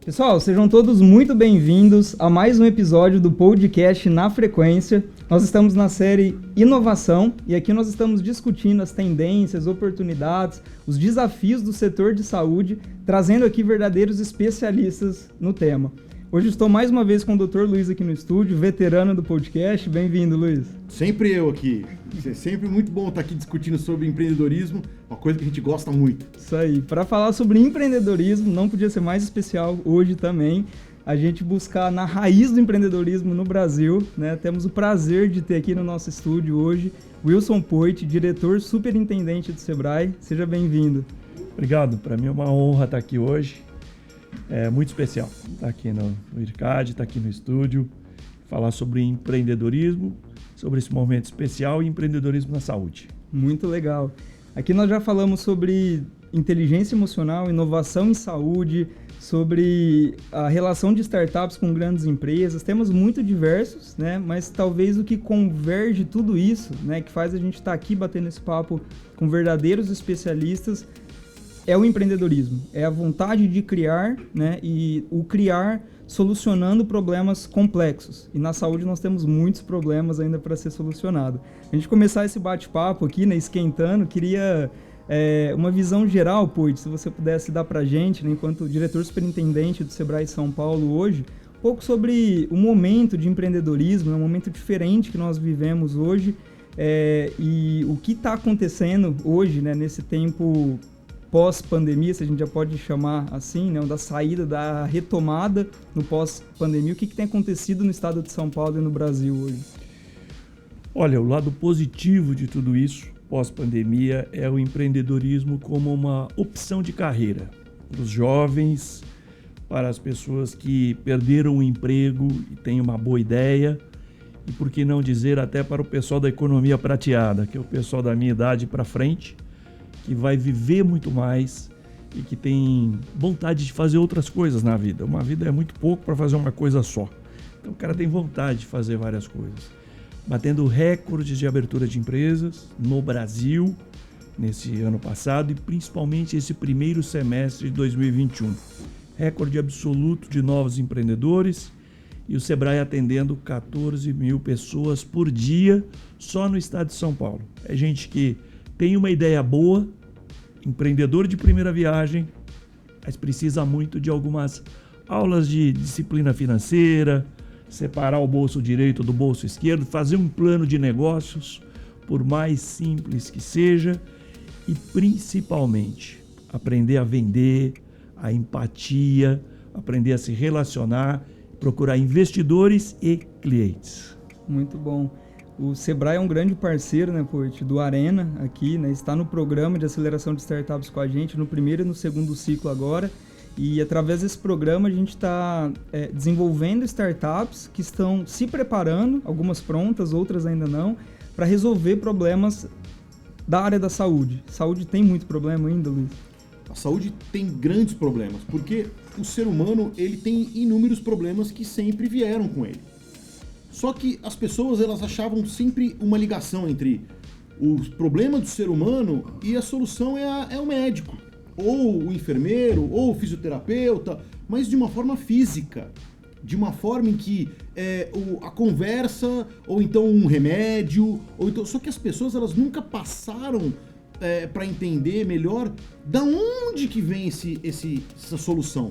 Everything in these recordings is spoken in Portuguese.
Pessoal, sejam todos muito bem-vindos a mais um episódio do podcast Na Frequência. Nós estamos na série Inovação e aqui nós estamos discutindo as tendências, oportunidades, os desafios do setor de saúde, trazendo aqui verdadeiros especialistas no tema. Hoje estou mais uma vez com o Dr. Luiz aqui no estúdio, veterano do podcast. Bem-vindo, Luiz. Sempre eu aqui. É sempre muito bom estar aqui discutindo sobre empreendedorismo, uma coisa que a gente gosta muito. Isso aí. Para falar sobre empreendedorismo, não podia ser mais especial hoje também a gente buscar na raiz do empreendedorismo no Brasil, né? Temos o prazer de ter aqui no nosso estúdio hoje Wilson Poit, diretor superintendente do Sebrae. Seja bem-vindo. Obrigado. Para mim é uma honra estar aqui hoje. É muito especial estar aqui no IRCAD, estar aqui no estúdio, falar sobre empreendedorismo, sobre esse momento especial e empreendedorismo na saúde. Muito legal. Aqui nós já falamos sobre inteligência emocional, inovação em saúde, sobre a relação de startups com grandes empresas, temas muito diversos, né? Mas talvez o que converge tudo isso, né, que faz a gente estar aqui batendo esse papo com verdadeiros especialistas, é o empreendedorismo, é a vontade de criar, né, e o criar solucionando problemas complexos. E na saúde nós temos muitos problemas ainda para ser solucionado. A gente começar esse bate-papo aqui, né, esquentando, queria uma visão geral, Poit, se você pudesse dar para a gente, né, enquanto diretor superintendente do Sebrae São Paulo hoje, um pouco sobre o momento de empreendedorismo, um momento diferente que nós vivemos hoje, e o que está acontecendo hoje, né, nesse tempo pós-pandemia, se a gente já pode chamar assim, né, da saída, da retomada no pós-pandemia. O que tem acontecido no estado de São Paulo e no Brasil hoje? Olha, o lado positivo de tudo isso, pós-pandemia, é o empreendedorismo como uma opção de carreira para os jovens, para as pessoas que perderam o emprego e têm uma boa ideia, e por que não dizer até para o pessoal da economia prateada, que é o pessoal da minha idade para frente, que vai viver muito mais e que tem vontade de fazer outras coisas na vida. Uma vida é muito pouco para fazer uma coisa só. Então o cara tem vontade de fazer várias coisas. Batendo recordes de abertura de empresas no Brasil nesse ano passado e principalmente esse primeiro semestre de 2021. Recorde absoluto de novos empreendedores e o Sebrae atendendo 14 mil pessoas por dia só no estado de São Paulo. É gente que tem uma ideia boa, empreendedor de primeira viagem, mas precisa muito de algumas aulas de disciplina financeira, separar o bolso direito do bolso esquerdo, fazer um plano de negócios, por mais simples que seja, e principalmente aprender a vender, a empatia, aprender a se relacionar, procurar investidores e clientes. Muito bom. O Sebrae é um grande parceiro, né, Poit, do Arena aqui, né, está no programa de aceleração de startups com a gente, no primeiro e no segundo ciclo agora, e através desse programa a gente está desenvolvendo startups que estão se preparando, algumas prontas, outras ainda não, para resolver problemas da área da saúde. Saúde tem muito problema ainda, Luiz? A saúde tem grandes problemas, porque o ser humano ele tem inúmeros problemas que sempre vieram com ele. Só que as pessoas elas achavam sempre uma ligação entre o problema do ser humano e a solução é o médico, ou o enfermeiro, ou o fisioterapeuta, mas de uma forma física, de uma forma em que a conversa, ou então um remédio, ou então, só que as pessoas elas nunca passaram para entender melhor da onde que vem essa solução.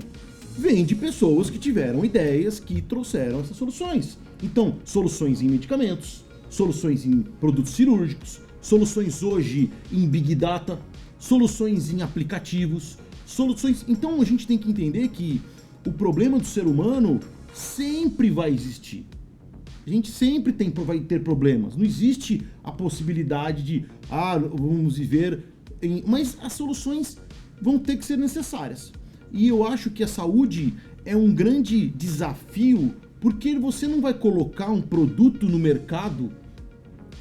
Vem de pessoas que tiveram ideias que trouxeram essas soluções. Então, soluções em medicamentos, soluções em produtos cirúrgicos, soluções hoje em Big Data, soluções em aplicativos, soluções... Então, a gente tem que entender que o problema do ser humano sempre vai existir. A gente sempre vai ter problemas. Não existe a possibilidade de, vamos viver... Mas as soluções vão ter que ser necessárias. E eu acho que a saúde é um grande desafio, porque você não vai colocar um produto no mercado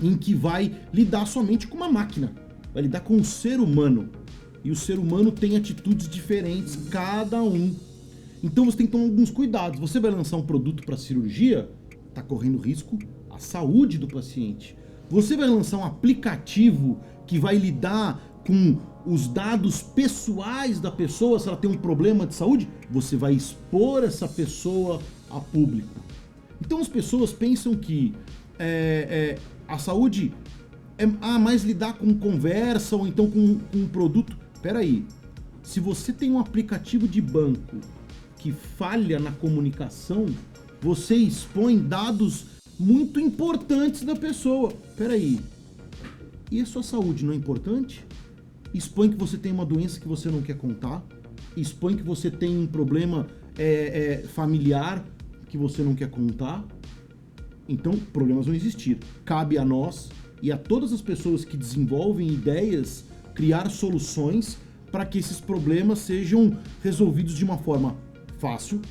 em que vai lidar somente com uma máquina, vai lidar com o ser humano. E o ser humano tem atitudes diferentes, cada um. Então você tem que tomar alguns cuidados. Você vai lançar um produto para cirurgia, está correndo risco à saúde do paciente. Você vai lançar um aplicativo que vai lidar com os dados pessoais da pessoa, se ela tem um problema de saúde, você vai expor essa pessoa a público. Então as pessoas pensam que a saúde é mais lidar com conversa ou então com um produto. Peraí, se você tem um aplicativo de banco que falha na comunicação, você expõe dados muito importantes da pessoa. Peraí, e a sua saúde não é importante? Expõe que você tem uma doença que você não quer contar, expõe que você tem um problema familiar que você não quer contar. Então, problemas vão existir. Cabe a nós e a todas as pessoas que desenvolvem ideias criar soluções para que esses problemas sejam resolvidos de uma forma fácil,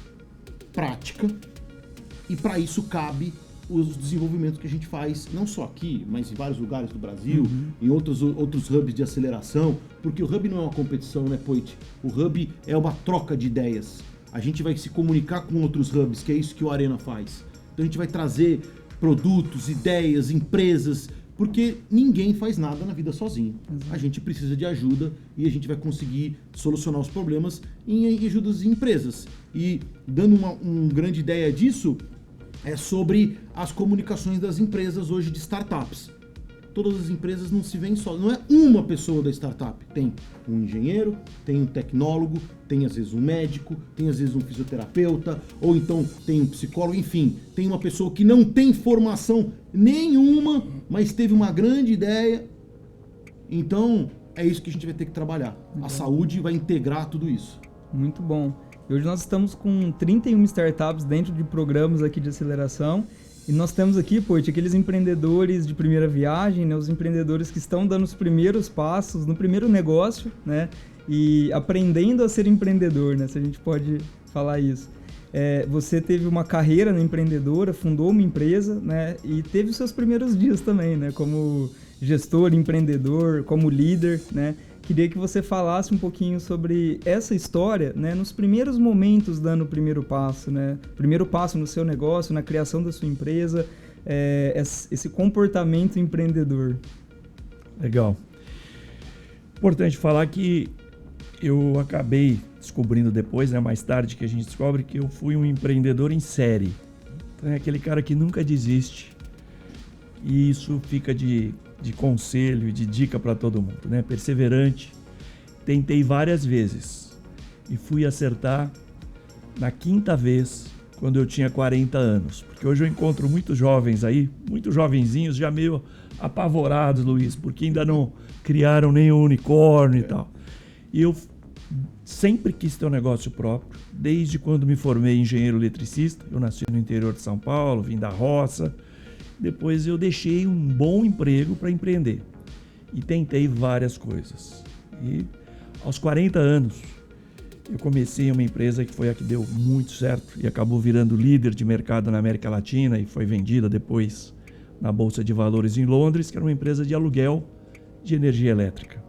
prática, e para isso cabe os desenvolvimentos que a gente faz, não só aqui, mas em vários lugares do Brasil, em outros hubs de aceleração, porque o hub não é uma competição, né, Poit? O hub é uma troca de ideias. A gente vai se comunicar com outros hubs, que é isso que o Arena faz. Então a gente vai trazer produtos, ideias, empresas, porque ninguém faz nada na vida sozinho. A gente precisa de ajuda e a gente vai conseguir solucionar os problemas em ajudas de empresas. E dando uma grande ideia disso, é sobre as comunicações das empresas hoje de startups. Todas as empresas não se veem só, não é uma pessoa da startup. Tem um engenheiro, tem um tecnólogo, tem às vezes um médico, tem às vezes um fisioterapeuta, ou então tem um psicólogo, enfim, tem uma pessoa que não tem formação nenhuma, mas teve uma grande ideia. Então, é isso que a gente vai ter que trabalhar. A saúde vai integrar tudo isso. Muito bom. E hoje nós estamos com 31 startups dentro de programas aqui de aceleração. E nós temos aqui, Poit, aqueles empreendedores de primeira viagem, né? Os empreendedores que estão dando os primeiros passos no primeiro negócio, né? E aprendendo a ser empreendedor, né? Se a gente pode falar isso. Você teve uma carreira na empreendedora, fundou uma empresa, né? E teve os seus primeiros dias também, né? Como gestor, empreendedor, como líder, né? Queria que você falasse um pouquinho sobre essa história, né, nos primeiros momentos dando o primeiro passo, né? Primeiro passo no seu negócio, na criação da sua empresa, esse comportamento empreendedor. Legal. Importante falar que eu acabei descobrindo depois, né, mais tarde que a gente descobre que eu fui um empreendedor em série. Então é aquele cara que nunca desiste. E isso fica de conselho e de dica para todo mundo, né? Perseverante. Tentei várias vezes e fui acertar na 5ª vez quando eu tinha 40 anos. Porque hoje eu encontro muitos jovens aí, muitos jovenzinhos já meio apavorados, Luiz, porque ainda não criaram nenhum unicórnio e tal. E eu sempre quis ter um negócio próprio, desde quando me formei engenheiro eletricista. Eu nasci no interior de São Paulo, vim da roça. Depois eu deixei um bom emprego para empreender e tentei várias coisas. E aos 40 anos eu comecei uma empresa que foi a que deu muito certo e acabou virando líder de mercado na América Latina e foi vendida depois na Bolsa de Valores em Londres, que era uma empresa de aluguel de energia elétrica.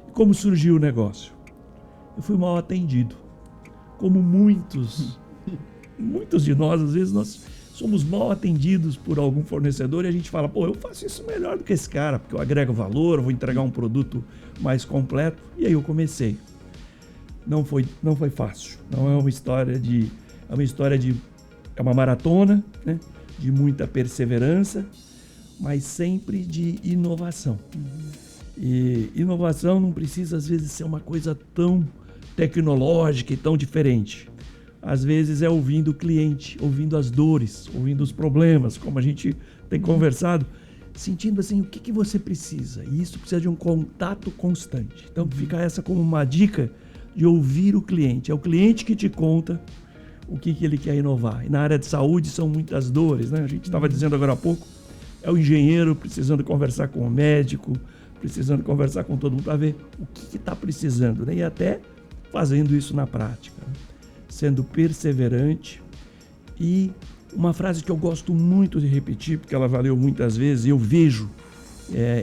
E como surgiu o negócio? Eu fui mal atendido. Como muitos de nós, às vezes nós somos mal atendidos por algum fornecedor e a gente fala, pô, eu faço isso melhor do que esse cara, porque eu agrego valor, eu vou entregar um produto mais completo. E aí eu comecei. Não foi fácil. Não é uma história de... É uma maratona, né? De muita perseverança, mas sempre de inovação. E inovação não precisa, às vezes, ser uma coisa tão tecnológica e tão diferente. Às vezes é ouvindo o cliente, ouvindo as dores, ouvindo os problemas, como a gente tem conversado, sentindo assim, o que você precisa. E isso precisa de um contato constante. Então fica essa como uma dica de ouvir o cliente. É o cliente que te conta o que ele quer inovar. E na área de saúde são muitas dores, né? A gente estava dizendo agora há pouco, é o engenheiro precisando conversar com o médico, precisando conversar com todo mundo para ver o que está precisando, né? E até fazendo isso na prática, né? Sendo perseverante. E uma frase que eu gosto muito de repetir, porque ela valeu muitas vezes, eu vejo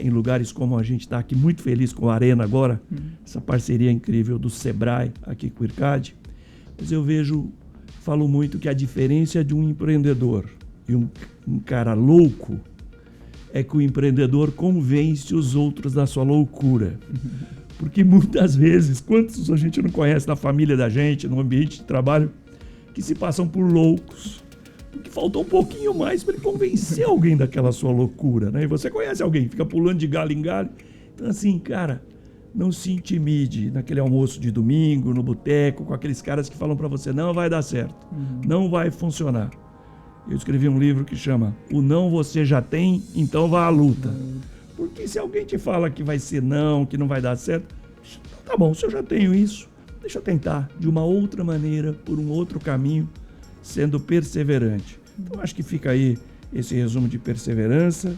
em lugares como a gente está aqui, muito feliz com a Arena agora, essa parceria incrível do Sebrae aqui com o IRCAD, mas eu falo muito que a diferença de um empreendedor e um cara louco é que o empreendedor convence os outros da sua loucura. Porque muitas vezes, quantos a gente não conhece na família da gente, no ambiente de trabalho, que se passam por loucos. Porque faltou um pouquinho mais para ele convencer alguém daquela sua loucura, né? E você conhece alguém, fica pulando de galho em galho. Então, assim, cara, não se intimide naquele almoço de domingo, no boteco, com aqueles caras que falam para você, não vai dar certo, não vai funcionar. Eu escrevi um livro que chama O Não Você Já Tem, Então Vá à Luta. Porque se alguém te fala que vai ser não, que não vai dar certo, tá bom, se eu já tenho isso, deixa eu tentar de uma outra maneira, por um outro caminho, sendo perseverante. Então acho que fica aí esse resumo de perseverança,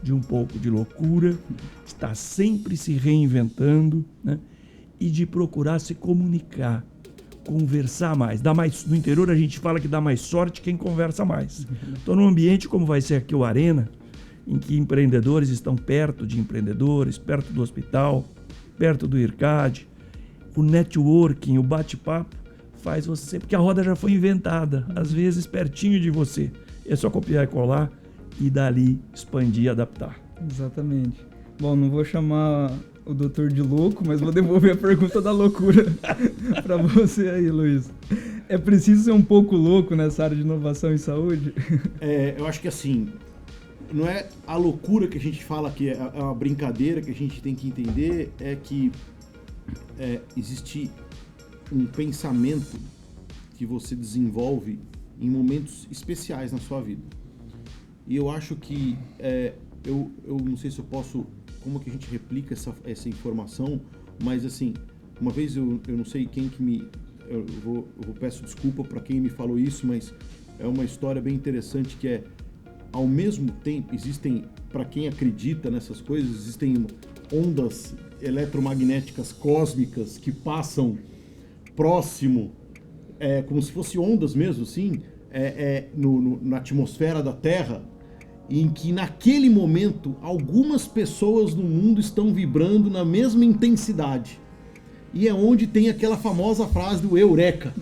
de um pouco de loucura, estar sempre se reinventando, né? E de procurar se comunicar, conversar mais. No interior a gente fala que dá mais sorte quem conversa mais. Então num ambiente como vai ser aqui o Arena, em que empreendedores estão perto de empreendedores, perto do hospital, perto do IRCAD, o networking, o bate-papo, faz você, porque a roda já foi inventada, às vezes pertinho de você. É só copiar e colar e dali expandir e adaptar. Exatamente. Bom, não vou chamar o doutor de louco, mas vou devolver a pergunta da loucura para você aí, Luiz. É preciso ser um pouco louco nessa área de inovação em saúde? Eu acho que assim, não é a loucura que a gente fala que é a brincadeira que a gente tem que entender, é que existe um pensamento que você desenvolve em momentos especiais na sua vida. E eu acho que, eu não sei se eu posso, como que a gente replica essa informação, mas assim, uma vez eu não sei quem que me, eu peço desculpa para quem me falou isso, mas é uma história bem interessante que ao mesmo tempo, existem, para quem acredita nessas coisas, existem ondas eletromagnéticas cósmicas que passam próximo, como se fossem ondas mesmo, assim, na atmosfera da Terra, em que naquele momento algumas pessoas no mundo estão vibrando na mesma intensidade. E é onde tem aquela famosa frase do Eureka.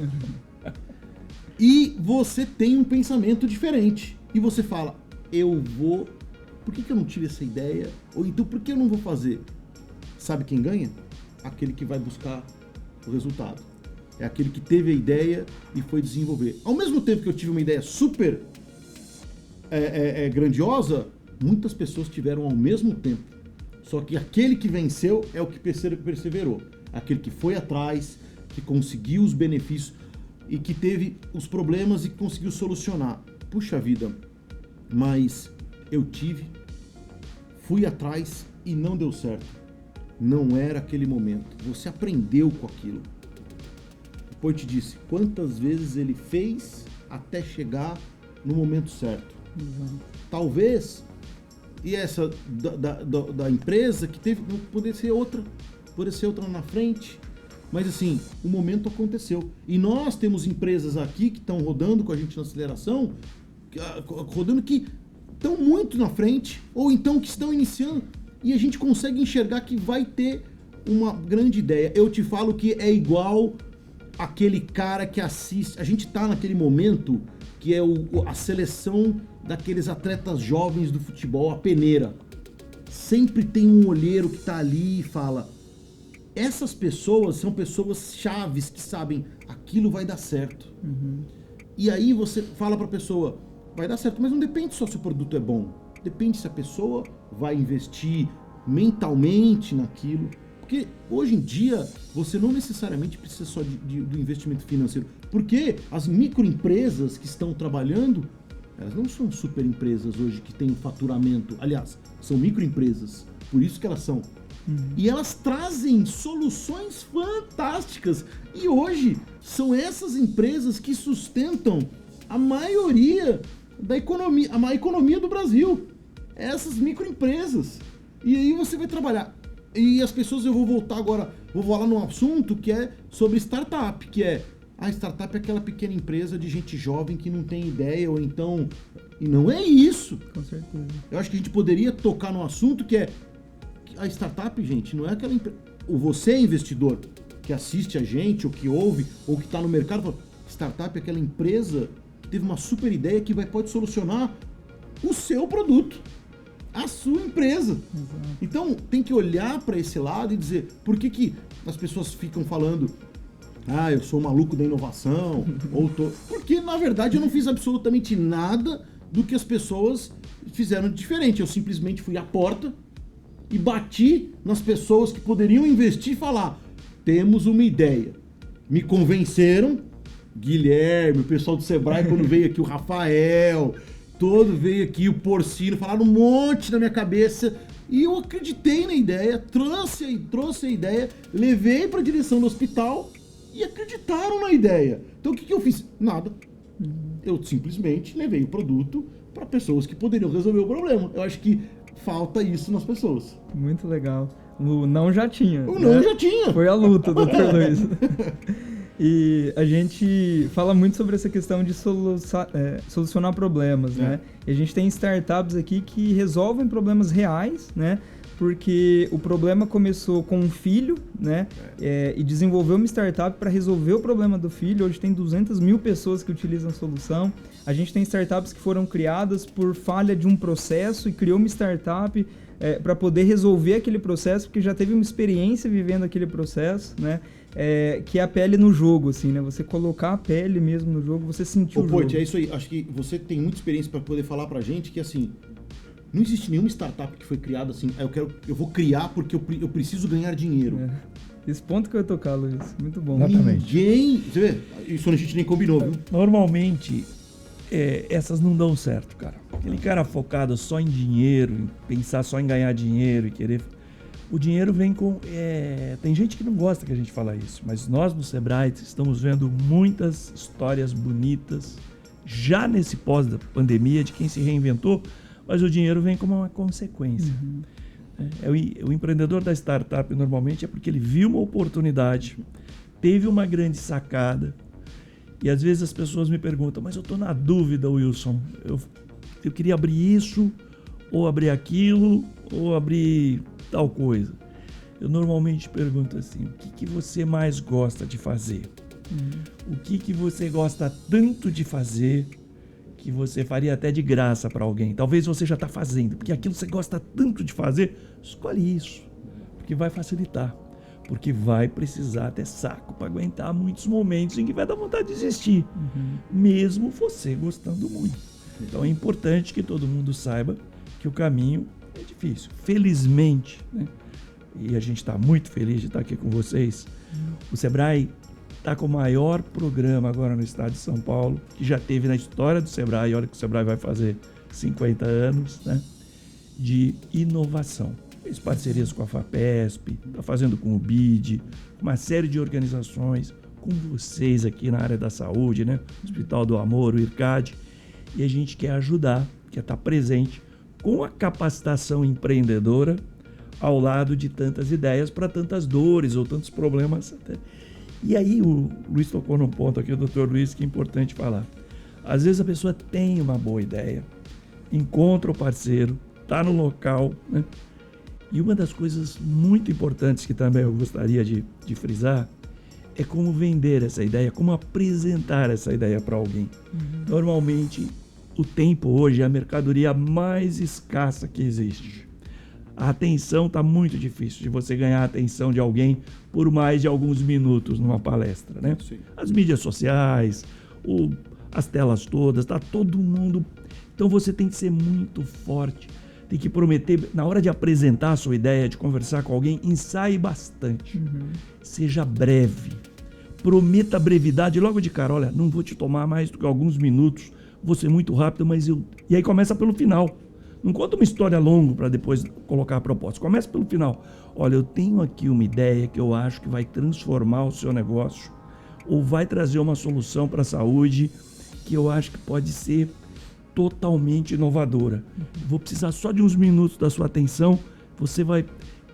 E você tem um pensamento diferente. E você fala, por que eu não tive essa ideia? Ou então, por que eu não vou fazer? Sabe quem ganha? Aquele que vai buscar o resultado. É aquele que teve a ideia e foi desenvolver. Ao mesmo tempo que eu tive uma ideia super grandiosa, muitas pessoas tiveram ao mesmo tempo. Só que aquele que venceu é o que perseverou. Aquele que foi atrás, que conseguiu os benefícios e que teve os problemas e conseguiu solucionar. Puxa vida, mas eu fui atrás e não deu certo. Não era aquele momento. Você aprendeu com aquilo. Depois te disse quantas vezes ele fez até chegar no momento certo. Talvez, e essa da empresa que teve, não poderia ser outra lá na frente, mas assim, o momento aconteceu. E nós temos empresas aqui que estão rodando com a gente na aceleração, rodando que estão muito na frente, ou então que estão iniciando, e a gente consegue enxergar que vai ter uma grande ideia. Eu te falo que é igual aquele cara que assiste, a gente tá naquele momento que é a seleção daqueles atletas jovens do futebol, a peneira. Sempre tem um olheiro que tá ali e fala, essas pessoas são pessoas chaves que sabem, aquilo vai dar certo. E aí você fala pra pessoa, vai dar certo, mas não depende só se o produto é bom. Depende se a pessoa vai investir mentalmente naquilo. Porque hoje em dia você não necessariamente precisa só do investimento financeiro. Porque as microempresas que estão trabalhando, elas não são super empresas hoje que têm faturamento. Aliás, são microempresas. Por isso que elas são. E elas trazem soluções fantásticas. E hoje são essas empresas que sustentam a maioria da economia, a economia do Brasil. Essas microempresas. E aí você vai trabalhar. E as pessoas, eu vou voltar agora, vou falar num assunto que é sobre startup, que é, a startup é aquela pequena empresa de gente jovem que não tem ideia, ou então, e não é isso. Com certeza. Eu acho que a gente poderia tocar num assunto que é, a startup, gente, não é aquela empresa, ou você é investidor, que assiste a gente, ou que ouve, ou que está no mercado, fala, startup é aquela empresa que teve uma super ideia que pode solucionar o seu produto. a sua empresa. Exato. Então, tem que olhar para esse lado e dizer, por que as pessoas ficam falando, eu sou maluco da inovação, Porque, na verdade, eu não fiz absolutamente nada do que as pessoas fizeram de diferente. Eu simplesmente fui à porta e bati nas pessoas que poderiam investir e falar, temos uma ideia. Me convenceram, Guilherme, o pessoal do Sebrae, quando veio aqui o Rafael, veio aqui o Porcino, falaram um monte na minha cabeça e eu acreditei na ideia, trouxe a ideia, levei para a direção do hospital e acreditaram na ideia. Então o que eu fiz? Nada. Eu simplesmente levei o produto para pessoas que poderiam resolver o problema. Eu acho que falta isso nas pessoas. Muito legal. O não já tinha. O não já tinha. Foi a luta, Dr. Luiz. E a gente fala muito sobre essa questão de solucionar problemas, né? E a gente tem startups aqui que resolvem problemas reais, né? Porque o problema começou com um filho, né? E desenvolveu uma startup para resolver o problema do filho. Hoje tem 200 mil pessoas que utilizam a solução. A gente tem startups que foram criadas por falha de um processo e criou uma startup para poder resolver aquele processo, porque já teve uma experiência vivendo aquele processo, né? Que é a pele no jogo, assim, né? Você colocar a pele mesmo no jogo, você sentir o jogo. É isso aí. Acho que você tem muita experiência para poder falar pra gente que, assim, não existe nenhuma startup que foi criada assim, eu vou criar porque eu preciso ganhar dinheiro. Esse ponto que eu ia tocar, Luiz. Muito bom. Ninguém... Você vê? Isso a gente nem combinou, viu? Normalmente, essas não dão certo, cara. Aquele cara focado só em dinheiro, em pensar só em ganhar dinheiro e querer... O dinheiro vem com... Tem gente que não gosta que a gente fala isso, mas nós no Sebrae estamos vendo muitas histórias bonitas já nesse pós-pandemia de quem se reinventou, mas o dinheiro vem como uma consequência. O empreendedor da startup normalmente é porque ele viu uma oportunidade, teve uma grande sacada, e às vezes as pessoas me perguntam, mas eu estou na dúvida, Wilson, eu queria abrir isso, ou abrir aquilo, ou abrir tal coisa. Eu normalmente pergunto assim, o que você mais gosta de fazer? O que você gosta tanto de fazer que você faria até de graça para alguém? Talvez você já está fazendo, porque aquilo você gosta tanto de fazer, escolhe isso, porque vai facilitar, porque vai precisar ter saco para aguentar muitos momentos em que vai dar vontade de desistir, mesmo você gostando muito. Então é importante que todo mundo saiba que o caminho é difícil. Felizmente, né? E a gente está muito feliz de estar aqui com vocês, o Sebrae está com o maior programa agora no estado de São Paulo, que já teve na história do Sebrae, olha que o Sebrae vai fazer 50 anos, né, de inovação. Fez parcerias com a FAPESP, está fazendo com o BID, uma série de organizações, com vocês aqui na área da saúde, né, Hospital do Amor, o IRCAD, e a gente quer ajudar, quer estar presente com a capacitação empreendedora ao lado de tantas ideias para tantas dores ou tantos problemas. E aí o Luiz tocou num ponto aqui, o Dr. Luiz, que é importante falar. Às vezes a pessoa tem uma boa ideia, encontra o parceiro, está no local, né? E uma das coisas muito importantes que também eu gostaria de frisar é como vender essa ideia, como apresentar essa ideia para alguém. Normalmente, o tempo hoje é a mercadoria mais escassa que existe. A atenção está muito difícil de você ganhar a atenção de alguém por mais de alguns minutos numa palestra, né? Sim. As mídias sociais, as telas todas, tá todo mundo... Então você tem que ser muito forte, tem que prometer, na hora de apresentar a sua ideia, de conversar com alguém, ensaie bastante. Seja breve, prometa brevidade logo de cara. Olha, não vou te tomar mais do que alguns minutos, vou ser muito rápido, mas eu... E aí começa pelo final. Não conta uma história longa para depois colocar a proposta. Começa pelo final. Olha, eu tenho aqui uma ideia que eu acho que vai transformar o seu negócio ou vai trazer uma solução para a saúde que eu acho que pode ser totalmente inovadora. Vou precisar só de uns minutos da sua atenção. Você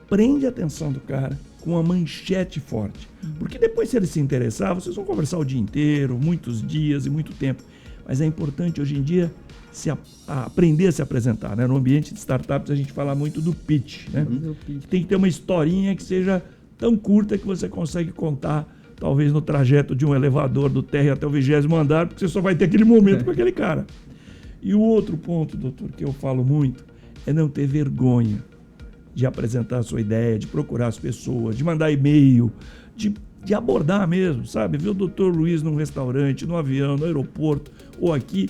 prende a atenção do cara com uma manchete forte. Porque depois, se ele se interessar, vocês vão conversar o dia inteiro, muitos dias e muito tempo. Mas é importante hoje em dia aprender a se apresentar, né? No ambiente de startups a gente fala muito do pitch, né? Tem que ter uma historinha que seja tão curta que você consegue contar, talvez no trajeto de um elevador do térreo até o 20º andar, porque você só vai ter aquele momento com aquele cara. E o outro ponto, doutor, que eu falo muito, é não ter vergonha de apresentar a sua ideia, de procurar as pessoas, de mandar e-mail, de abordar mesmo, sabe? Ver o Dr. Luiz num restaurante, no avião, no aeroporto ou aqui,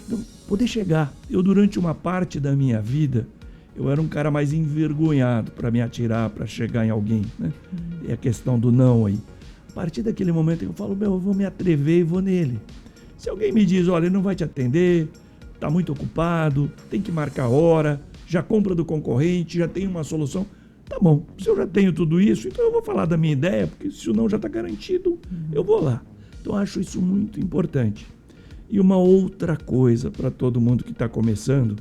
não poder chegar. Eu, durante uma parte da minha vida, eu era um cara mais envergonhado para me atirar, para chegar em alguém, né? É a questão do não aí. A partir daquele momento eu falo, eu vou me atrever e vou nele. Se alguém me diz, olha, ele não vai te atender, está muito ocupado, tem que marcar hora, já compra do concorrente, já tem uma solução. Tá bom, se eu já tenho tudo isso, então eu vou falar da minha ideia, porque se o não já está garantido, eu vou lá. Então eu acho isso muito importante. E uma outra coisa para todo mundo que está começando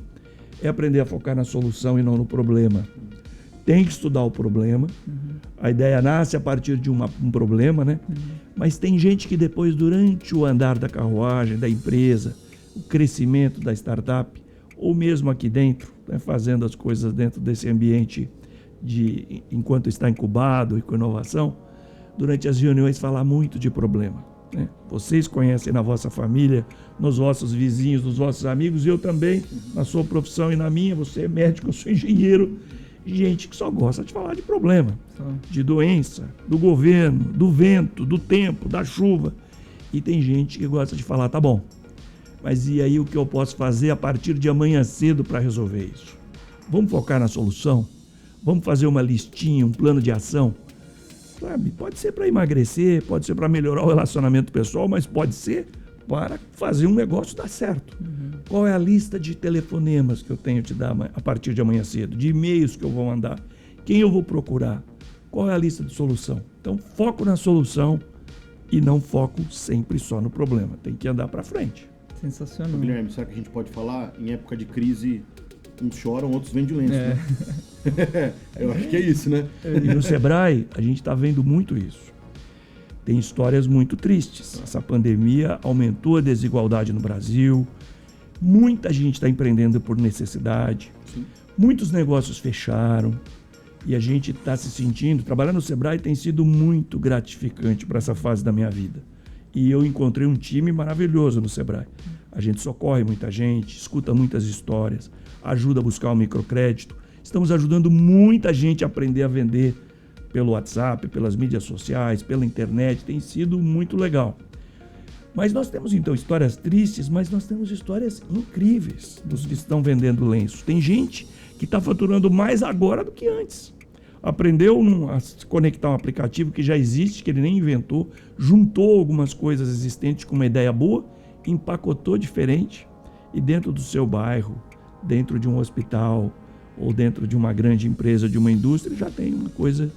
é aprender a focar na solução e não no problema. Tem que estudar o problema. A ideia nasce a partir de um problema, né? Mas tem gente que depois, durante o andar da carruagem, da empresa, o crescimento da startup, ou mesmo aqui dentro, né, fazendo as coisas dentro desse ambiente enquanto está incubado e com inovação, durante as reuniões fala muito de problema, né? Vocês conhecem na vossa família, nos vossos vizinhos, nos vossos amigos, e eu também, na sua profissão e na minha, você é médico, eu sou engenheiro, gente que só gosta de falar de problema, de doença, do governo, do vento, do tempo, da chuva. E tem gente que gosta de falar, tá bom, mas e aí o que eu posso fazer a partir de amanhã cedo para resolver isso? Vamos focar na solução? Vamos fazer uma listinha, um plano de ação? Sabe? Pode ser para emagrecer, pode ser para melhorar o relacionamento pessoal, mas pode ser para fazer um negócio dar certo. Qual é a lista de telefonemas que eu tenho que te dar a partir de amanhã cedo? De e-mails que eu vou mandar? Quem eu vou procurar? Qual é a lista de solução? Então, foco na solução e não foco sempre só no problema. Tem que andar para frente. Sensacional. Guilherme, será que a gente pode falar, em época de crise, uns choram, outros vendem lenço, né? Eu acho que é isso, né? E no Sebrae, a gente está vendo muito isso. Tem histórias muito tristes. Essa pandemia aumentou a desigualdade no Brasil. Muita gente está empreendendo por necessidade. Sim. Muitos negócios fecharam. E a gente está se sentindo... Trabalhar no Sebrae tem sido muito gratificante para essa fase da minha vida. E eu encontrei um time maravilhoso no Sebrae. A gente socorre muita gente, escuta muitas histórias, ajuda a buscar um microcrédito. Estamos ajudando muita gente a aprender a vender pelo WhatsApp, pelas mídias sociais, pela internet. Tem sido muito legal. Mas nós temos, então, histórias tristes, mas nós temos histórias incríveis dos que estão vendendo lenços. Tem gente que está faturando mais agora do que antes. Aprendeu a se conectar a um aplicativo que já existe, que ele nem inventou, juntou algumas coisas existentes com uma ideia boa, empacotou diferente e dentro do seu bairro, dentro de um hospital ou dentro de uma grande empresa, de uma indústria, já tem uma coisa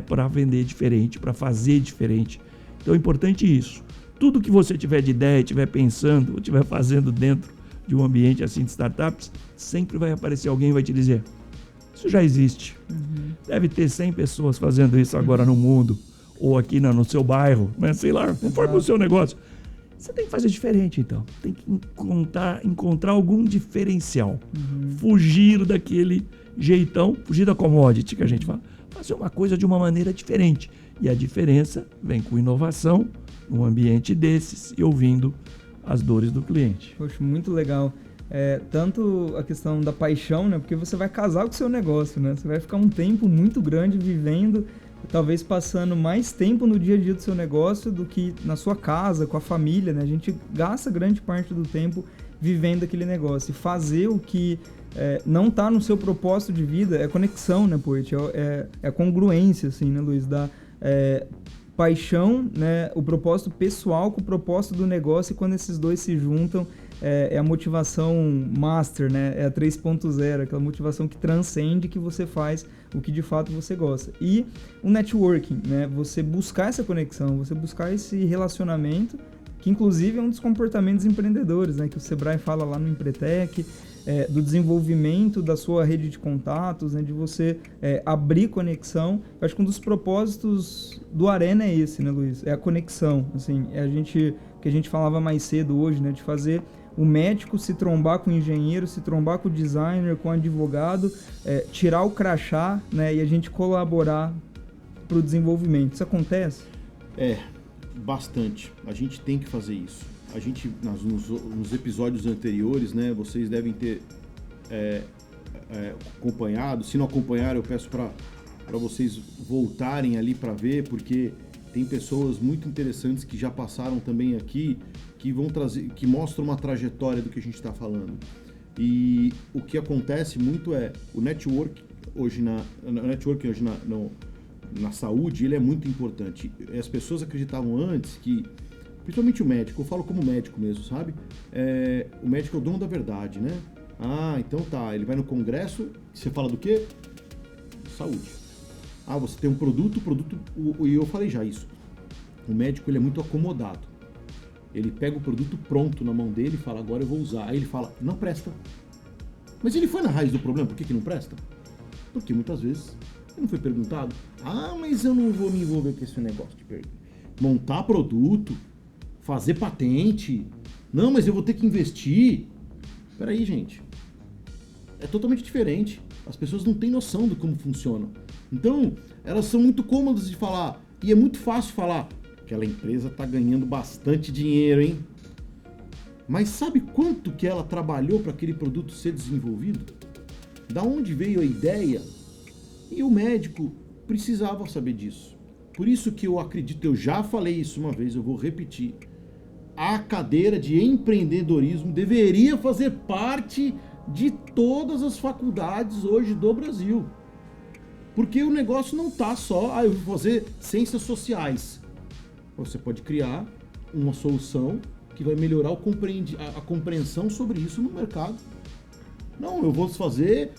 para vender diferente, para fazer diferente. Então é importante isso. Tudo que você tiver de ideia, estiver pensando, ou estiver fazendo dentro de um ambiente assim de startups, sempre vai aparecer alguém e vai te dizer, isso já existe. Deve ter 100 pessoas fazendo isso agora no mundo, ou aqui no seu bairro, né? Sei lá, conforme o seu negócio. Você tem que fazer diferente, então. Tem que encontrar algum diferencial. Fugir daquele jeitão, fugir da commodity que a gente fala. Fazer uma coisa de uma maneira diferente. E a diferença vem com inovação, num ambiente desses, e ouvindo as dores do cliente. Poxa, muito legal. Tanto a questão da paixão, né? Porque você vai casar com o seu negócio, né? Você vai ficar um tempo muito grande vivendo, talvez passando mais tempo no dia a dia do seu negócio do que na sua casa, com a família, né? A gente gasta grande parte do tempo vivendo aquele negócio. E fazer o que não está no seu propósito de vida é conexão, né, Poit? É congruência, assim, né, Luiz? Da paixão, né? O propósito pessoal com o propósito do negócio, e quando esses dois se juntam, é a motivação master, né? É a 3.0, aquela motivação que transcende, que você faz o que de fato você gosta. E o networking, né? Você buscar essa conexão, você buscar esse relacionamento, que inclusive é um dos comportamentos empreendedores, né? Que o Sebrae fala lá no Empretec, do desenvolvimento da sua rede de contatos, né? De você abrir conexão. Eu acho que um dos propósitos do Arena é esse, né, Luiz? É a conexão, assim, que a gente falava mais cedo hoje, né? De fazer o médico se trombar com o engenheiro, se trombar com o designer, com o advogado, tirar o crachá, né, e a gente colaborar para o desenvolvimento. Isso acontece? Bastante. A gente tem que fazer isso. A gente, nos episódios anteriores, né, vocês devem ter acompanhado. Se não acompanharam, eu peço para vocês voltarem ali para ver, porque tem pessoas muito interessantes que já passaram também aqui, que vão trazer, que mostram uma trajetória do que a gente está falando. E o que acontece muito é o network hoje na saúde, ele é muito importante. As pessoas acreditavam antes que, principalmente o médico, eu falo como médico mesmo, sabe? O médico é o dono da verdade, né? Ah, então tá, ele vai no congresso, você fala do quê? Saúde. Ah, você tem um produto, e eu falei já isso. O médico, ele é muito acomodado. Ele pega o produto pronto na mão dele e fala, agora eu vou usar. Aí ele fala, não presta. Mas ele foi na raiz do problema, por que não presta? Porque muitas vezes ele não foi perguntado. Ah, mas eu não vou me envolver com esse negócio de montar produto, fazer patente. Não, mas eu vou ter que investir. Peraí, gente. É totalmente diferente. As pessoas não têm noção de como funciona. Então, elas são muito cômodas de falar. E é muito fácil falar. Aquela empresa está ganhando bastante dinheiro, hein? Mas sabe quanto que ela trabalhou para aquele produto ser desenvolvido? Da onde veio a ideia? E o médico precisava saber disso. Por isso que eu acredito, eu já falei isso uma vez, eu vou repetir. A cadeira de empreendedorismo deveria fazer parte de todas as faculdades hoje do Brasil. Porque o negócio não está só, eu vou fazer ciências sociais. Você pode criar uma solução que vai melhorar a compreensão sobre isso no mercado. Não, eu vou fazer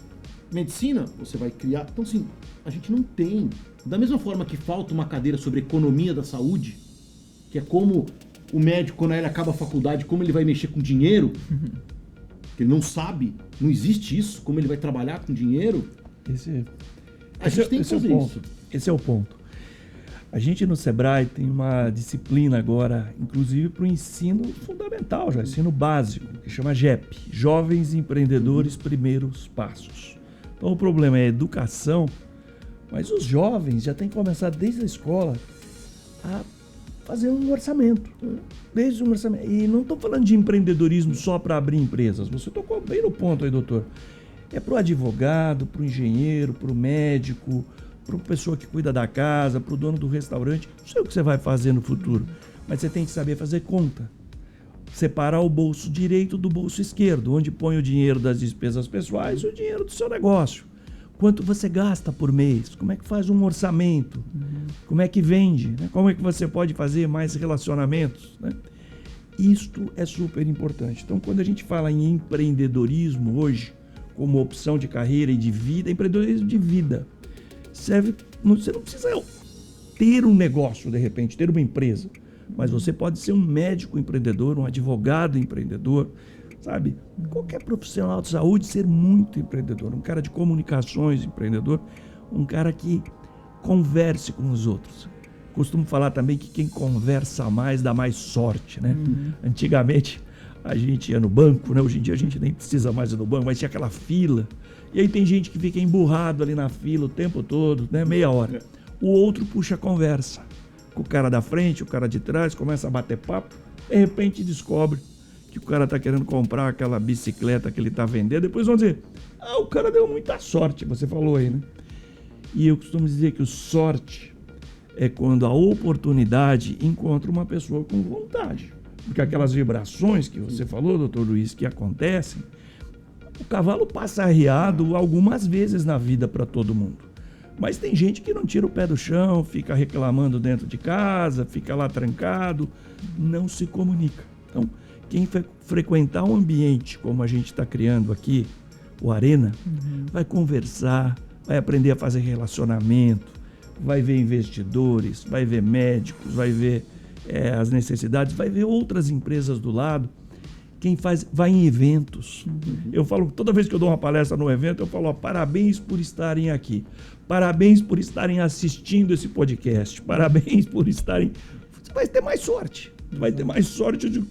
medicina, você vai criar... Então, assim, a gente não tem. Da mesma forma que falta uma cadeira sobre economia da saúde, que é como o médico, quando ele acaba a faculdade, como ele vai mexer com dinheiro, que ele não sabe, não existe isso, como ele vai trabalhar com dinheiro. A gente tem que fazer isso. Esse é o ponto. A gente no Sebrae tem uma disciplina agora, inclusive para o ensino fundamental, já ensino básico, que chama JEP, Jovens Empreendedores Primeiros Passos. Então o problema é a educação, mas os jovens já têm que começar desde a escola a fazer um orçamento. Desde um orçamento. E não estou falando de empreendedorismo só para abrir empresas, você tocou bem no ponto aí, doutor. É para o advogado, para o engenheiro, para o médico, para a pessoa que cuida da casa, para o dono do restaurante. Não sei o que você vai fazer no futuro, mas você tem que saber fazer conta. Separar o bolso direito do bolso esquerdo, onde põe o dinheiro das despesas pessoais e o dinheiro do seu negócio. Quanto você gasta por mês? Como é que faz um orçamento? Como é que vende? Né? Como é que você pode fazer mais relacionamentos? Né? Isto é super importante. Então, quando a gente fala em empreendedorismo hoje, como opção de carreira e de vida, empreendedorismo de vida, serve, você não precisa ter um negócio, de repente, ter uma empresa, mas você pode ser um médico empreendedor, um advogado empreendedor, sabe? Qualquer profissional de saúde ser muito empreendedor, um cara de comunicações empreendedor, um cara que converse com os outros. Costumo falar também que quem conversa mais dá mais sorte, né? Antigamente a gente ia no banco, né? Hoje em dia a gente nem precisa mais ir no banco, mas tinha aquela fila. E aí tem gente que fica emburrado ali na fila o tempo todo, né? Meia hora. O outro puxa a conversa com o cara da frente, o cara de trás, começa a bater papo, de repente descobre que o cara está querendo comprar aquela bicicleta que ele está vendendo, depois vão dizer, o cara deu muita sorte, você falou aí, né? E eu costumo dizer que o sorte é quando a oportunidade encontra uma pessoa com vontade. Porque aquelas vibrações que você falou, doutor Luiz, que acontecem, o cavalo passa arriado algumas vezes na vida para todo mundo. Mas tem gente que não tira o pé do chão, fica reclamando dentro de casa, fica lá trancado, não se comunica. Então, quem frequentar um ambiente como a gente está criando aqui, o Arena, vai conversar, vai aprender a fazer relacionamento, vai ver investidores, vai ver médicos, vai ver as necessidades, vai ver outras empresas do lado. Quem faz, vai em eventos. Eu falo, toda vez que eu dou uma palestra no evento, eu falo, parabéns por estarem aqui. Parabéns por estarem assistindo esse podcast. Parabéns por estarem... Você vai ter mais sorte. Vai ter mais sorte de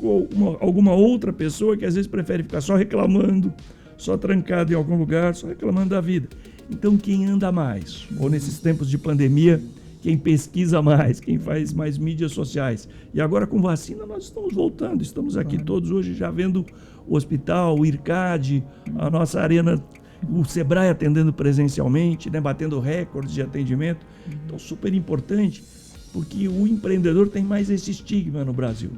alguma outra pessoa que às vezes prefere ficar só reclamando, só trancado em algum lugar, só reclamando da vida. Então, quem anda mais, ou nesses tempos de pandemia, quem pesquisa mais, quem faz mais mídias sociais. E agora com vacina nós estamos voltando, estamos aqui todos hoje já vendo o hospital, o IRCAD, a nossa arena O Sebrae atendendo presencialmente, né, batendo recordes de atendimento. Então, super importante, porque o empreendedor tem mais esse estigma no Brasil.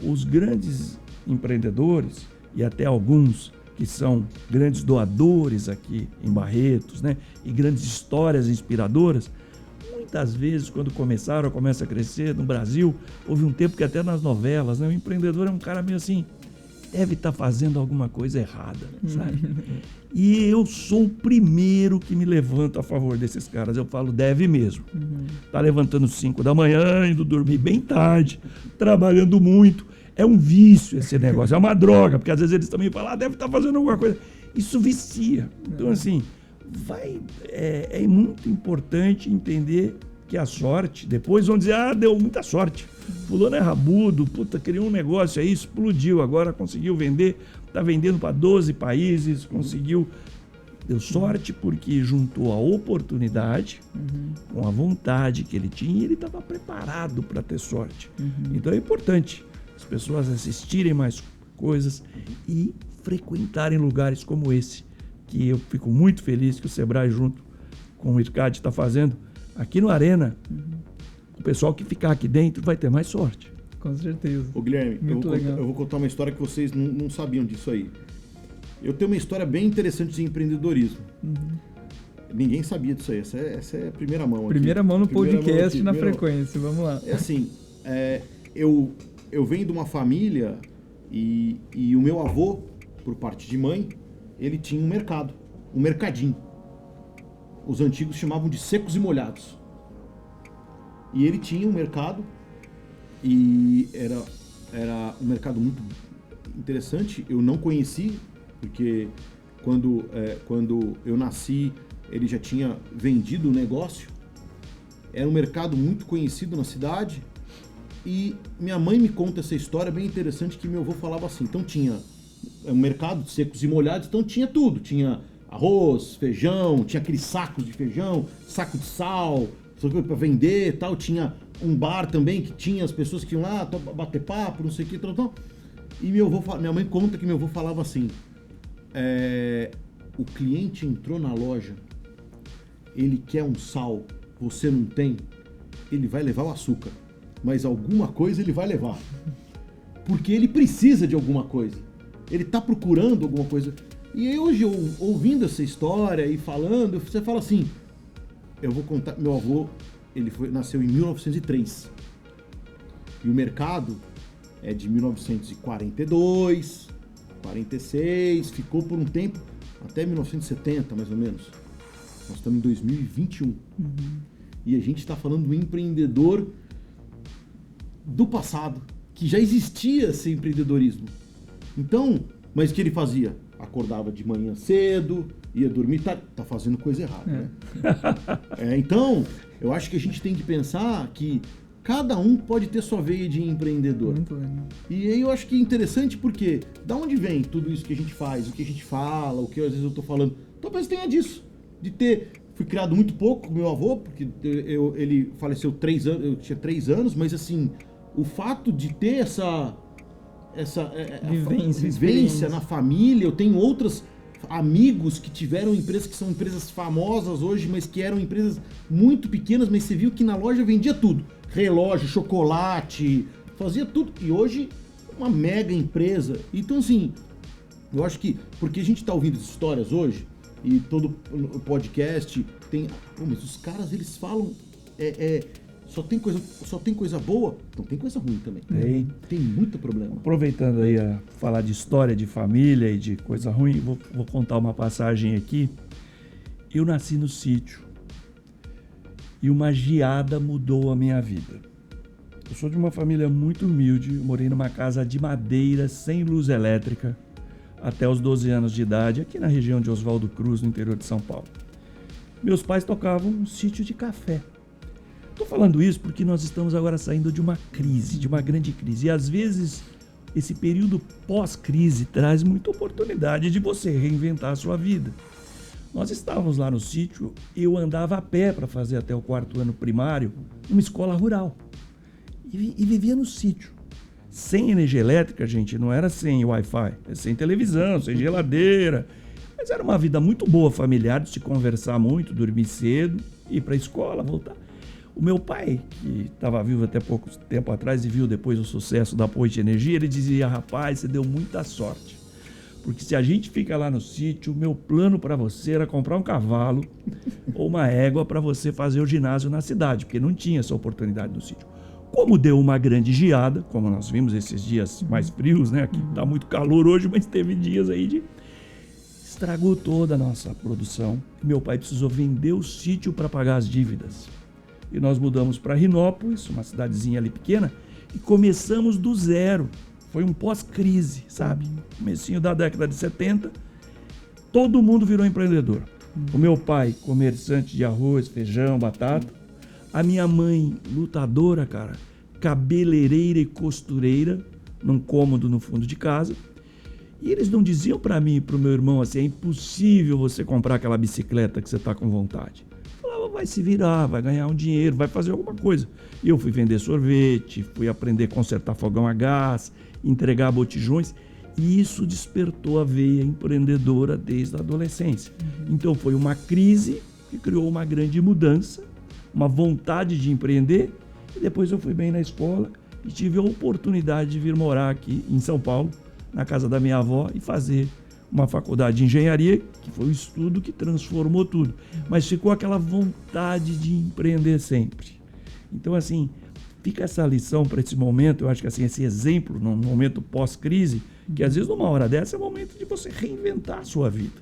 Os grandes empreendedores, e até alguns que são grandes doadores aqui em Barretos, né, e grandes histórias inspiradoras, muitas vezes, quando começa a crescer no Brasil, houve um tempo que até nas novelas, né, o empreendedor é um cara meio assim, deve estar fazendo alguma coisa errada, sabe? E eu sou o primeiro que me levanto a favor desses caras. Eu falo, deve mesmo. Tá levantando 5 da manhã, indo dormir bem tarde, trabalhando muito. É um vício esse negócio, é uma droga, porque às vezes eles também falam, deve estar fazendo alguma coisa. Isso vicia. Então, assim, é muito importante entender que a sorte, depois vão dizer, deu muita sorte. Fulano é rabudo, criou um negócio aí, explodiu, agora conseguiu vender, está vendendo para 12 países, conseguiu. Deu sorte porque juntou a oportunidade com a vontade que ele tinha e ele estava preparado para ter sorte. Então é importante as pessoas assistirem mais coisas e frequentarem lugares como esse, que eu fico muito feliz que o Sebrae, junto com o IRCAD, está fazendo. Aqui no Arena, o pessoal que ficar aqui dentro vai ter mais sorte. Com certeza. Ô Guilherme, eu vou contar uma história que vocês não sabiam disso aí. Eu tenho uma história bem interessante de empreendedorismo. Ninguém sabia disso aí. Essa é a primeira mão aqui. Primeira mão no podcast, aqui, na frequência. Vamos lá. É assim, eu venho de uma família e o meu avô, por parte de mãe, ele tinha um mercado, um mercadinho. Os antigos chamavam de secos e molhados. E ele tinha um mercado e era um mercado muito interessante. Eu não conheci, porque quando eu nasci, ele já tinha vendido o negócio. Era um mercado muito conhecido na cidade. E minha mãe me conta essa história bem interessante, que meu avô falava assim. Então tinha um mercado de secos e molhados, então tinha tudo. Tinha arroz, feijão, tinha aqueles sacos de feijão, saco de sal, para vender e tal. Tinha um bar também que tinha as pessoas que iam lá bater papo, não sei o que, tal. E minha mãe conta que meu avô falava assim, o cliente entrou na loja, ele quer um sal, você não tem, ele vai levar o açúcar, mas alguma coisa ele vai levar, porque ele precisa de alguma coisa, ele está procurando alguma coisa. E aí hoje, ouvindo essa história e falando, você fala assim, eu vou contar, meu avô, nasceu em 1903, e o mercado é de 1942, 46, ficou por um tempo, até 1970 mais ou menos. Nós estamos em 2021. E a gente está falando do empreendedor do passado, que já existia esse empreendedorismo. Então, mas o que ele fazia? Acordava de manhã cedo, ia dormir, tá fazendo coisa errada, né? Então, eu acho que a gente tem que pensar que cada um pode ter sua veia de empreendedor. Muito legal. E aí eu acho que é interessante porque da onde vem tudo isso que a gente faz, o que a gente fala, o que às vezes eu tô falando. Talvez tenha disso, fui criado muito pouco com meu avô, porque ele faleceu 3 anos, eu tinha 3 anos, mas assim, o fato de ter essa vivência na família, eu tenho outros amigos que tiveram empresas que são empresas famosas hoje, mas que eram empresas muito pequenas, mas você viu que na loja vendia tudo. Relógio, chocolate, fazia tudo. E hoje, uma mega empresa. Então, assim, eu acho que, porque a gente tá ouvindo essas histórias hoje, e todo o podcast tem... mas os caras, eles falam... Só tem coisa boa, então tem coisa ruim também. Tem muito problema. Aproveitando aí a falar de história de família e de coisa ruim, vou contar uma passagem aqui. Eu nasci no sítio e uma geada mudou a minha vida. Eu sou de uma família muito humilde, morei numa casa de madeira, sem luz elétrica, até os 12 anos de idade, aqui na região de Oswaldo Cruz, no interior de São Paulo. Meus pais tocavam um sítio de café. Estou falando isso porque nós estamos agora saindo de uma crise, de uma grande crise. E às vezes esse período pós-crise traz muita oportunidade de você reinventar a sua vida. Nós estávamos lá no sítio, eu andava a pé para fazer até o 4º ano primário, numa escola rural. E vivia no sítio. Sem energia elétrica, gente, não era sem Wi-Fi, sem televisão, sem geladeira. Mas era uma vida muito boa familiar, de se conversar muito, dormir cedo, ir para a escola, voltar. O meu pai, que estava vivo até pouco tempo atrás e viu depois o sucesso da Poit Energia, ele dizia: rapaz, você deu muita sorte. Porque se a gente fica lá no sítio, o meu plano para você era comprar um cavalo ou uma égua para você fazer o ginásio na cidade, porque não tinha essa oportunidade no sítio. Como deu uma grande geada, como nós vimos esses dias mais frios, né? Aqui está muito calor hoje, mas teve dias aí de... Estragou toda a nossa produção. Meu pai precisou vender o sítio para pagar as dívidas. E nós mudamos para Rinópolis, uma cidadezinha ali pequena, e começamos do zero. Foi um pós-crise, sabe? Comecinho da década de 70, todo mundo virou empreendedor. O meu pai, comerciante de arroz, feijão, batata. A minha mãe, lutadora, cara, cabeleireira e costureira, num cômodo no fundo de casa. E eles não diziam para mim e para o meu irmão assim: é impossível você comprar aquela bicicleta que você está com vontade. Falava: vai se virar, vai ganhar um dinheiro, vai fazer alguma coisa. E eu fui vender sorvete, fui aprender a consertar fogão a gás, entregar botijões. E isso despertou a veia empreendedora desde a adolescência. Então foi uma crise que criou uma grande mudança, uma vontade de empreender. E depois eu fui bem na escola e tive a oportunidade de vir morar aqui em São Paulo, na casa da minha avó, e fazer uma faculdade de engenharia, que foi o estudo que transformou tudo. Mas ficou aquela vontade de empreender sempre. Então, assim, fica essa lição para esse momento. Eu acho que assim, esse exemplo, num momento pós-crise, que às vezes numa hora dessa é o momento de você reinventar a sua vida.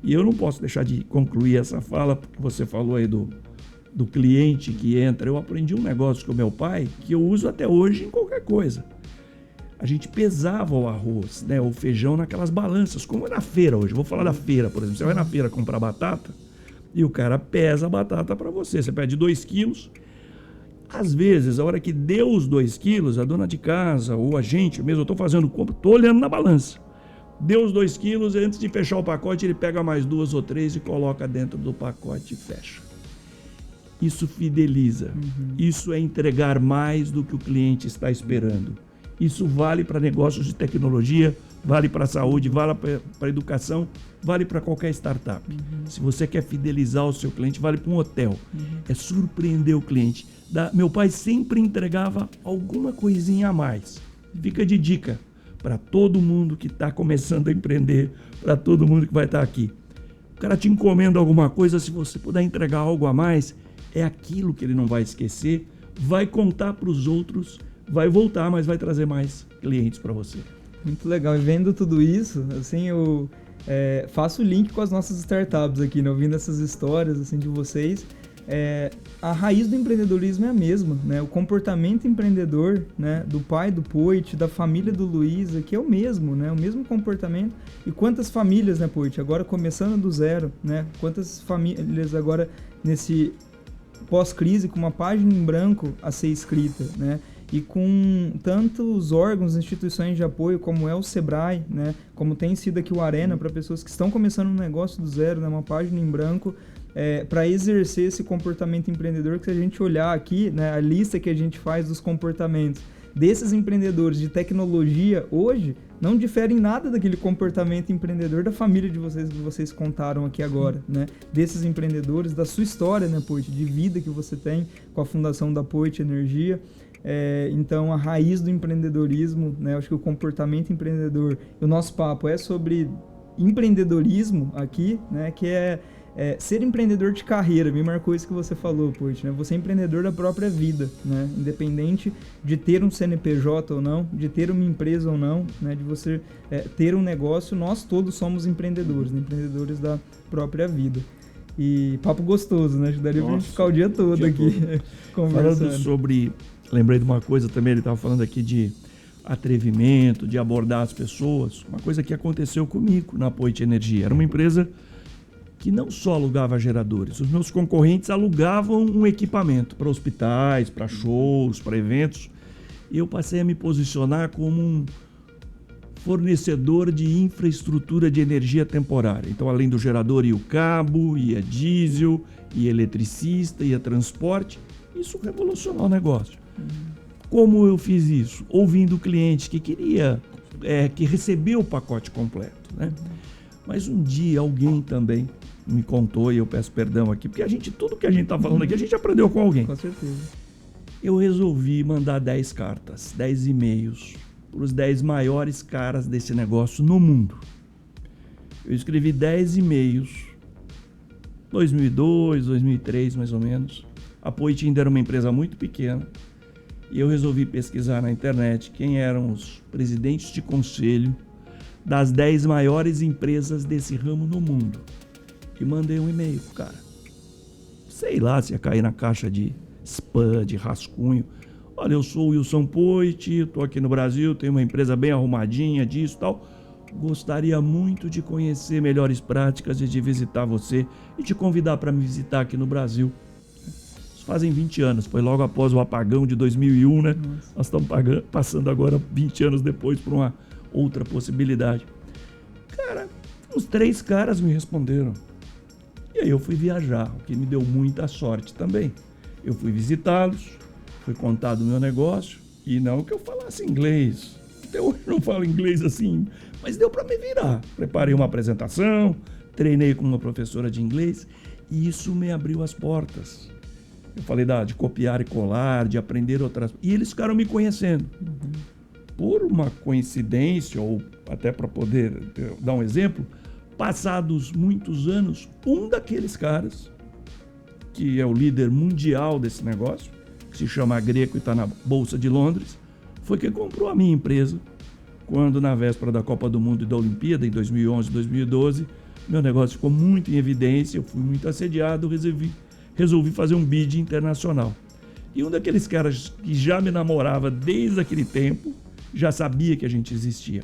E eu não posso deixar de concluir essa fala, porque você falou aí do cliente que entra. Eu aprendi um negócio com o meu pai que eu uso até hoje em qualquer coisa. A gente pesava o arroz, né, o feijão naquelas balanças, como é na feira hoje. Vou falar da feira, por exemplo. Você vai na feira comprar batata e o cara pesa a batata para você. Você pede 2 quilos. Às vezes, a hora que deu os 2 quilos, a dona de casa ou a gente mesmo, eu estou fazendo compra, estou olhando na balança. Deu os 2 quilos, antes de fechar o pacote, ele pega mais 2 ou 3 e coloca dentro do pacote e fecha. Isso fideliza. Isso é entregar mais do que o cliente está esperando. Isso vale para negócios de tecnologia, vale para a saúde, vale para a educação, vale para qualquer startup. Se você quer fidelizar o seu cliente, vale para um hotel. É surpreender o cliente. Meu pai sempre entregava alguma coisinha a mais. Fica de dica para todo mundo que está começando a empreender, para todo mundo que vai estar aqui. O cara te encomenda alguma coisa, se você puder entregar algo a mais, é aquilo que ele não vai esquecer, vai contar para os outros, vai voltar, mas vai trazer mais clientes para você. Muito legal. E vendo tudo isso, assim, eu faço o link com as nossas startups aqui, né? Ouvindo essas histórias assim, de vocês. A raiz do empreendedorismo é a mesma, né? O comportamento empreendedor, né, do pai do Poit, da família do Luiz, aqui é o mesmo, né? O mesmo comportamento. E quantas famílias, né, Poit? Agora começando do zero, né? Quantas famílias agora nesse pós-crise com uma página em branco a ser escrita, né? E com tantos órgãos, instituições de apoio, como é o Sebrae, né? Como tem sido aqui o Arena, para pessoas que estão começando um negócio do zero, né? Uma página em branco, para exercer esse comportamento empreendedor, que se a gente olhar aqui, né, a lista que a gente faz dos comportamentos desses empreendedores de tecnologia hoje, não difere em nada daquele comportamento empreendedor da família de vocês, que vocês contaram aqui agora, né? Desses empreendedores, da sua história, né, Poit, de vida que você tem com a fundação da Poit Energia. Então, a raiz do empreendedorismo, né? Acho que o comportamento empreendedor, o nosso papo é sobre empreendedorismo aqui, né? Que é ser empreendedor de carreira. Me marcou isso que você falou, Poit, né? Você é empreendedor da própria vida, né? Independente de ter um CNPJ ou não, de ter uma empresa ou não, né? De você ter um negócio, nós todos somos empreendedores, né? Empreendedores da própria vida. E papo gostoso, né? Ajudaria pra gente ficar o dia todo aqui conversando. Falando sobre... Lembrei de uma coisa também, ele estava falando aqui de atrevimento, de abordar as pessoas. Uma coisa que aconteceu comigo na Poit Energia. Era uma empresa que não só alugava geradores. Os meus concorrentes alugavam um equipamento para hospitais, para shows, para eventos. E eu passei a me posicionar como um fornecedor de infraestrutura de energia temporária. Então, além do gerador, ia o cabo, ia diesel, ia eletricista, ia transporte. Isso revolucionou o negócio. Como eu fiz isso? Ouvindo o cliente que queria, que recebeu o pacote completo, né? Mas um dia alguém também me contou, e eu peço perdão aqui, porque tudo que a gente está falando aqui, a gente aprendeu com alguém. Com certeza. Eu resolvi mandar 10 cartas, 10 e-mails para os 10 maiores caras desse negócio no mundo. Eu escrevi 10 e-mails, 2002, 2003 mais ou menos. A Poit ainda era uma empresa muito pequena e eu resolvi pesquisar na internet quem eram os presidentes de conselho das 10 maiores empresas desse ramo no mundo. E mandei um e-mail pro cara. Sei lá se ia cair na caixa de spam, de rascunho. Olha, eu sou o Wilson Poit, estou aqui no Brasil, tenho uma empresa bem arrumadinha disso e tal. Gostaria muito de conhecer melhores práticas e de visitar você e te convidar para me visitar aqui no Brasil. Isso fazem 20 anos, foi logo após o apagão de 2001, né? Nossa. Nós estamos passando agora 20 anos depois por uma outra possibilidade. Cara, uns 3 caras me responderam. E aí eu fui viajar, o que me deu muita sorte também. Eu fui visitá-los, fui contar do meu negócio, e não que eu falasse inglês. Até hoje eu não falo inglês assim, mas deu para me virar. Preparei uma apresentação, treinei com uma professora de inglês, e isso me abriu as portas. Eu falei de copiar e colar, de aprender outras... E eles ficaram me conhecendo. Por uma coincidência, ou até para poder dar um exemplo, passados muitos anos, um daqueles caras, que é o líder mundial desse negócio, que se chama Greco e está na Bolsa de Londres, foi quem comprou a minha empresa, quando na véspera da Copa do Mundo e da Olimpíada, em 2011 e 2012, meu negócio ficou muito em evidência, eu fui muito assediado, resolvi fazer um bid internacional. E um daqueles caras que já me namorava desde aquele tempo, já sabia que a gente existia.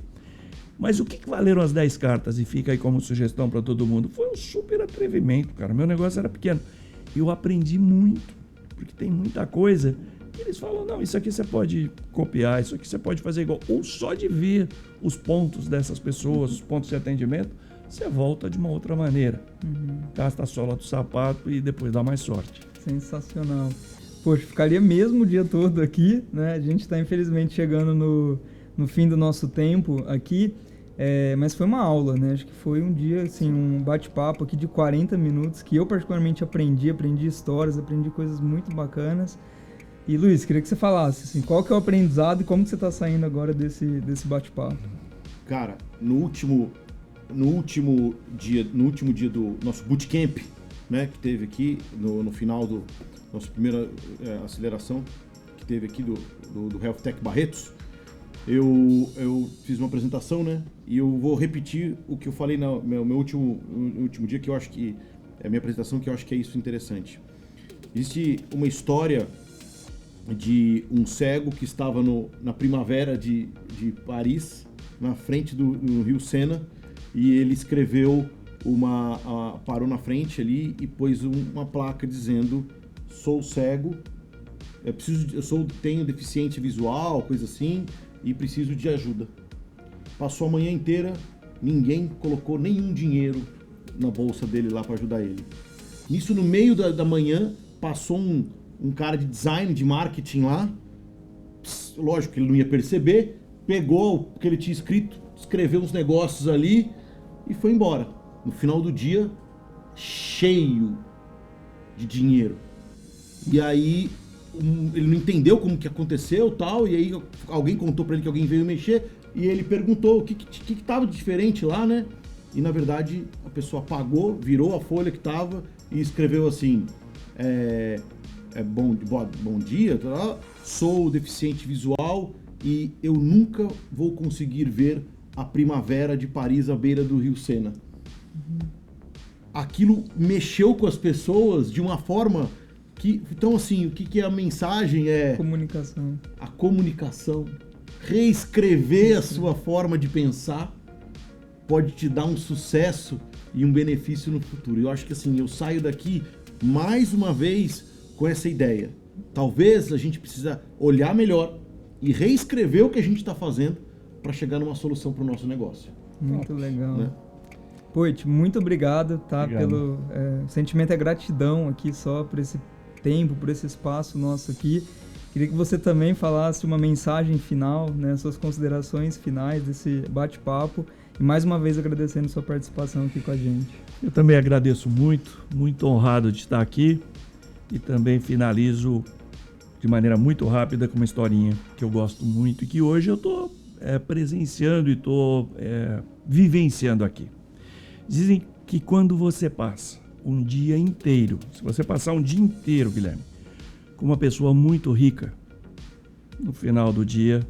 Mas o que valeram as 10 cartas? E fica aí como sugestão para todo mundo. Foi um super atrevimento, cara. Meu negócio era pequeno. Eu aprendi muito, porque tem muita coisa que eles falam, não, isso aqui você pode copiar, isso aqui você pode fazer igual. Ou só de ver os pontos dessas pessoas, os pontos de atendimento, você volta de uma outra maneira. Gasta a sola do sapato e depois dá mais sorte. Sensacional. Poxa, ficaria mesmo o dia todo aqui, né? A gente está infelizmente chegando no fim do nosso tempo aqui. Mas foi uma aula, né? Acho que foi um dia, assim, um bate-papo aqui de 40 minutos que eu particularmente aprendi histórias, aprendi coisas muito bacanas. E Luiz, queria que você falasse, assim, qual que é o aprendizado e como que você está saindo agora desse bate-papo? Cara, no último dia do nosso bootcamp, né, que teve aqui no final do nossa primeira aceleração, que teve aqui do Health Tech Barretos, eu fiz uma apresentação, né? E eu vou repetir o que eu falei no meu último dia, que eu acho que é a minha apresentação, que eu acho que é isso interessante. Existe uma história de um cego que estava na primavera de Paris, na frente do Rio Sena, e ele escreveu parou na frente ali e pôs uma placa dizendo: sou cego, tenho deficiência visual, coisa assim, e preciso de ajuda. Passou a manhã inteira, ninguém colocou nenhum dinheiro na bolsa dele lá para ajudar ele. Nisso, no meio da manhã, passou um cara de design, de marketing lá, lógico que ele não ia perceber, pegou o que ele tinha escrito, escreveu uns negócios ali e foi embora. No final do dia, cheio de dinheiro. E aí ele não entendeu como que aconteceu, tal, e aí alguém contou para ele que alguém veio mexer e ele perguntou o que tava de diferente lá, né? E na verdade a pessoa apagou, virou a folha que tava e escreveu assim: bom dia, sou deficiente visual e eu nunca vou conseguir ver a primavera de Paris à beira do Rio Sena. Aquilo mexeu com as pessoas de uma forma que... Então, assim, o que é a mensagem? Comunicação. A comunicação. Reescrever a sua forma de pensar pode te dar um sucesso e um benefício no futuro. Eu acho que, assim, eu saio daqui mais uma vez com essa ideia. Talvez a gente precisa olhar melhor e reescrever o que a gente está fazendo para chegar numa solução para o nosso negócio. Muito legal. Né? Poit, muito obrigado, tá? Obrigado. O sentimento é gratidão aqui só por esse tempo, por esse espaço nosso aqui. Queria que você também falasse uma mensagem final, né? Suas considerações finais desse bate-papo E mais uma vez agradecendo sua participação aqui com a gente. Eu também agradeço muito honrado de estar aqui e também finalizo de maneira muito rápida com uma historinha que eu gosto muito e que hoje eu estou presenciando e estou vivenciando aqui. Dizem que quando você passa um dia inteiro, se você passar um dia inteiro, Guilherme, com uma pessoa muito rica, no final do dia,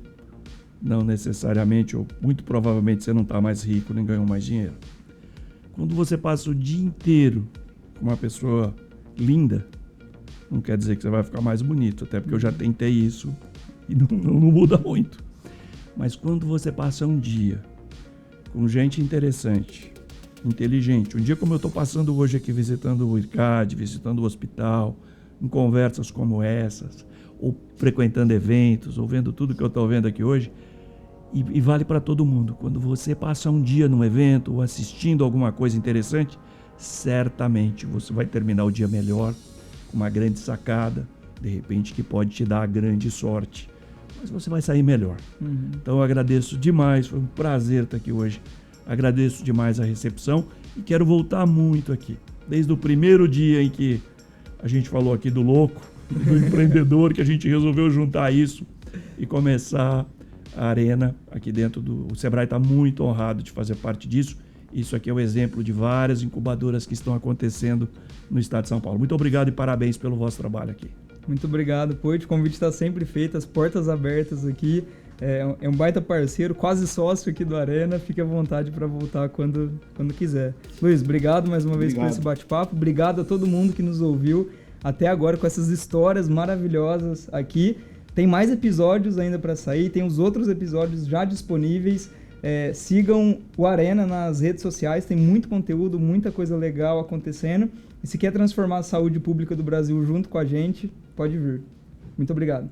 não necessariamente ou muito provavelmente você não está mais rico nem ganhou mais dinheiro. Quando você passa o dia inteiro com uma pessoa linda, não quer dizer que você vai ficar mais bonito, até porque eu já tentei isso e não muda muito. Mas quando você passa um dia com gente interessante, inteligente, um dia como eu estou passando hoje aqui visitando o IRCAD, visitando o hospital, em conversas como essas, ou frequentando eventos, ou vendo tudo que eu estou vendo aqui hoje, e vale para todo mundo. Quando você passa um dia num evento ou assistindo alguma coisa interessante, certamente você vai terminar o dia melhor, com uma grande sacada, de repente que pode te dar a grande sorte, mas você vai sair melhor. Então eu agradeço demais, foi um prazer estar aqui hoje, agradeço demais a recepção e quero voltar muito aqui, desde o primeiro dia em que a gente falou aqui do louco, do empreendedor, que a gente resolveu juntar isso e começar a Arena aqui dentro do... O Sebrae está muito honrado de fazer parte disso. Isso aqui é o exemplo de várias incubadoras que estão acontecendo no estado de São Paulo. Muito obrigado e parabéns pelo vosso trabalho aqui. Muito obrigado, Poit. O convite está sempre feito, as portas abertas aqui. É um baita parceiro, quase sócio aqui do Arena. Fique à vontade para voltar quando quiser. Luiz, obrigado mais uma vez por esse bate-papo. Obrigado a todo mundo que nos ouviu até agora com essas histórias maravilhosas aqui. Tem mais episódios ainda para sair, tem os outros episódios já disponíveis. Sigam o Arena nas redes sociais, tem muito conteúdo, muita coisa legal acontecendo. E se quer transformar a saúde pública do Brasil junto com a gente, pode vir. Muito obrigado.